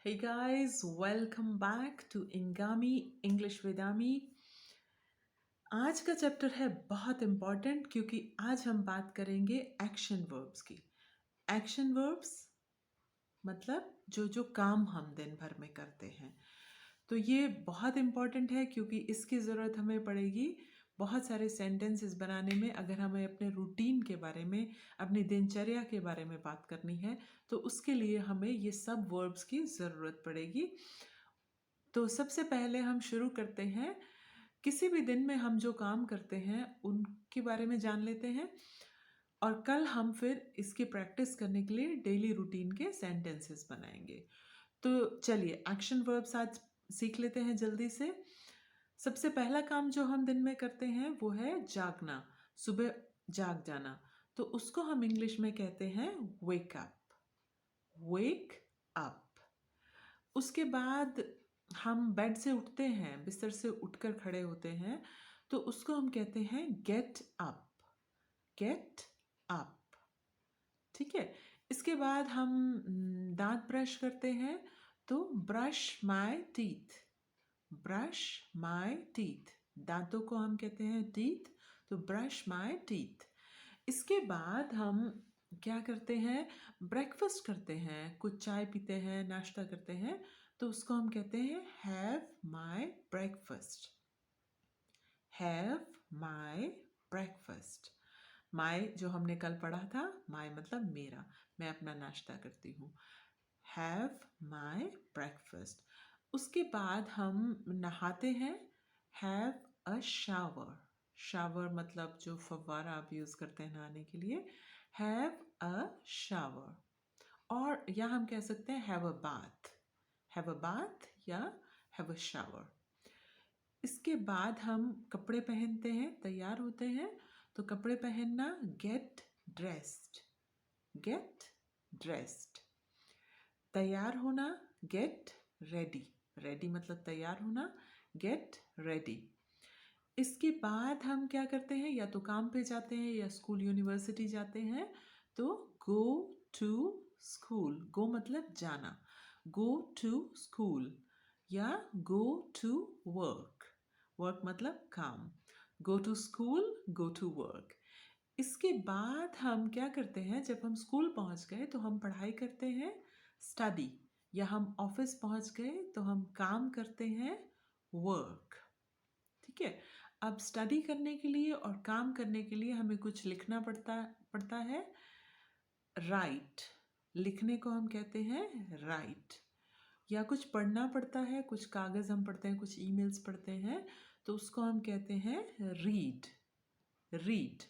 Hey guys, welcome back to Ingami English with Ami। आज का chapter है बहुत इम्पॉर्टेंट क्योंकि आज हम बात करेंगे एक्शन वर्ब्स की। एक्शन वर्ब्स मतलब जो जो काम हम दिन भर में करते हैं। तो ये बहुत इम्पॉर्टेंट है क्योंकि इसकी ज़रूरत हमें पड़ेगी बहुत सारे सेंटेंसेस बनाने में। अगर हमें अपने रूटीन के बारे में, अपनी दिनचर्या के बारे में बात करनी है तो उसके लिए हमें ये सब वर्ब्स की ज़रूरत पड़ेगी। तो सबसे पहले हम शुरू करते हैं, किसी भी दिन में हम जो काम करते हैं उनके बारे में जान लेते हैं और कल हम फिर इसकी प्रैक्टिस करने के लिए डेली रूटीन के सेंटेंसेस बनाएंगे। तो चलिए एक्शन वर्ब्स आज सीख लेते हैं जल्दी से। सबसे पहला काम जो हम दिन में करते हैं वो है जागना, सुबह जाग जाना। तो उसको हम इंग्लिश में कहते हैं वेक अप, वेक अप। उसके बाद हम बेड से उठते हैं, बिस्तर से उठकर खड़े होते हैं, तो उसको हम कहते हैं गेट अप, गेट अप। ठीक है। इसके बाद हम दांत ब्रश करते हैं, तो brush my teeth, brush my teeth. दांतों को हम कहते हैं टीथ, तो ब्रश माय टीथ। इसके बाद हम क्या करते हैं, ब्रेकफास्ट करते हैं, कुछ चाय पीते हैं, नाश्ता करते हैं, तो उसको हम कहते हैं have my breakfast, have my breakfast. My जो हमने कल पढ़ा था, माय मतलब मेरा, मैं अपना नाश्ता करती हूँ। Have my breakfast. उसके बाद हम नहाते हैं, हैव अ शावर, शावर मतलब जो फव्वारा आप यूज़ करते हैं नहाने के लिए, हैव अ शावर। और या हम कह सकते हैं have a bath, have a bath या हैव अ शावर। इसके बाद हम कपड़े पहनते हैं, तैयार होते हैं, तो कपड़े पहनना गेट ड्रेस्ड, गेट ड्रेस्ड। तैयार होना गेट रेडी, रेडी मतलब तैयार होना, गेट रेडी। इसके बाद हम क्या करते हैं, या तो काम पे जाते हैं या स्कूल यूनिवर्सिटी जाते हैं, तो गो टू स्कूल, गो मतलब जाना, गो टू स्कूल या गो टू वर्क, वर्क मतलब काम, go to school, go to work. इसके बाद हम क्या करते हैं, जब हम स्कूल पहुंच गए तो हम पढ़ाई करते हैं, स्टडी, या हम ऑफिस पहुंच गए तो हम काम करते हैं, वर्क। ठीक है। अब स्टडी करने के लिए और काम करने के लिए हमें कुछ लिखना पड़ता पड़ता है, राइट, लिखने को हम कहते हैं राइट। या कुछ पढ़ना पड़ता है, कुछ कागज़ हम पढ़ते हैं, कुछ ईमेल्स पढ़ते हैं, तो उसको हम कहते हैं रीड, रीड।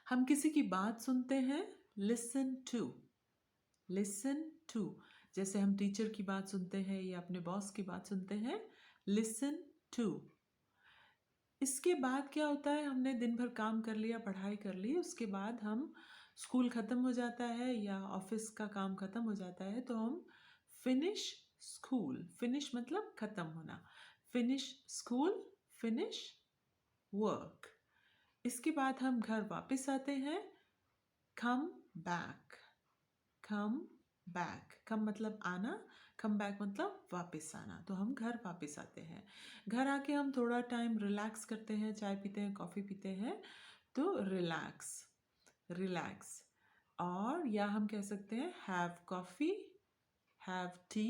हम किसी की बात सुनते हैं, लिसन टू, लिसन टू। जैसे हम टीचर की बात सुनते हैं या अपने बॉस की बात सुनते हैं, लिसन टू। इसके बाद क्या होता है, हमने दिन भर काम कर लिया, पढ़ाई कर ली, उसके बाद हम स्कूल ख़त्म हो जाता है या ऑफिस का काम ख़त्म हो जाता है, तो हम फिनिश स्कूल, फिनिश मतलब ख़त्म होना, फिनिश स्कूल, फिनिश वर्क। इसके बाद हम घर वापस आते हैं, कम बैक, कम बैक, कम मतलब आना, कम बैक मतलब वापस आना, तो हम घर वापस आते हैं। घर आके हम थोड़ा टाइम रिलैक्स करते हैं, चाय पीते हैं, कॉफ़ी पीते हैं, तो रिलैक्स, रिलैक्स। और या हम कह सकते हैं हैव कॉफ़ी, हैव टी,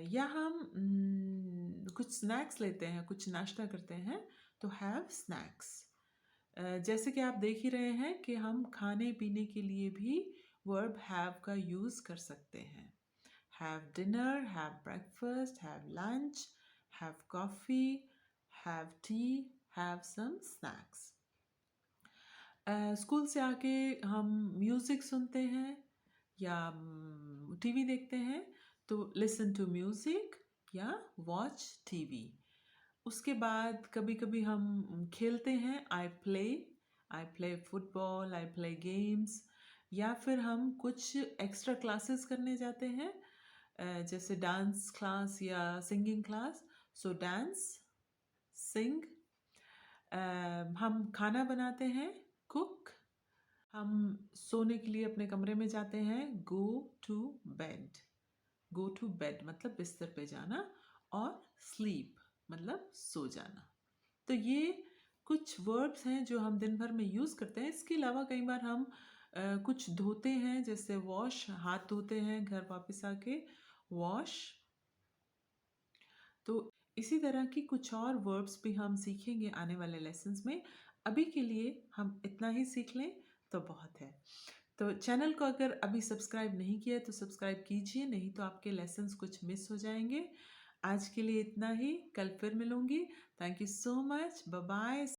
या हम कुछ स्नैक्स लेते हैं, कुछ नाश्ता करते हैं, तो हैव स्नैक्स। जैसे कि आप देख ही रहे हैं कि हम खाने पीने के लिए भी वर्ब हैव का यूज़ कर सकते हैं। Have dinner, have breakfast, have lunch, have coffee, have tea, have some snacks. School से आके हम म्यूज़िक सुनते हैं या टीवी देखते हैं, तो लिसन टू म्यूज़िक या वॉच टीवी। उसके बाद कभी कभी हम खेलते हैं, I play football, I play games. या फिर हम कुछ एक्स्ट्रा क्लासेस करने जाते हैं, जैसे डांस क्लास या सिंगिंग क्लास, सो डांस, सिंग। हम खाना बनाते हैं, कुक, हम सोने के लिए अपने कमरे में जाते हैं, go to bed. Go to bed मतलब बिस्तर पे जाना, और स्लीप मतलब सो जाना। तो ये कुछ वर्ब्स हैं जो हम दिन भर में यूज़ करते हैं। इसके अलावा कई बार हम कुछ धोते हैं, जैसे वॉश, हाथ धोते हैं घर वापस आके, वॉश। तो इसी तरह की कुछ और वर्ब्स भी हम सीखेंगे आने वाले लेसन्स में। अभी के लिए हम इतना ही सीख लें तो बहुत है। तो चैनल को अगर अभी सब्सक्राइब नहीं किया है तो सब्सक्राइब कीजिए, नहीं तो आपके लेसन्स कुछ मिस हो जाएंगे। आज के लिए इतना ही, कल फिर मिलूंगी। Thank you so much, bye bye.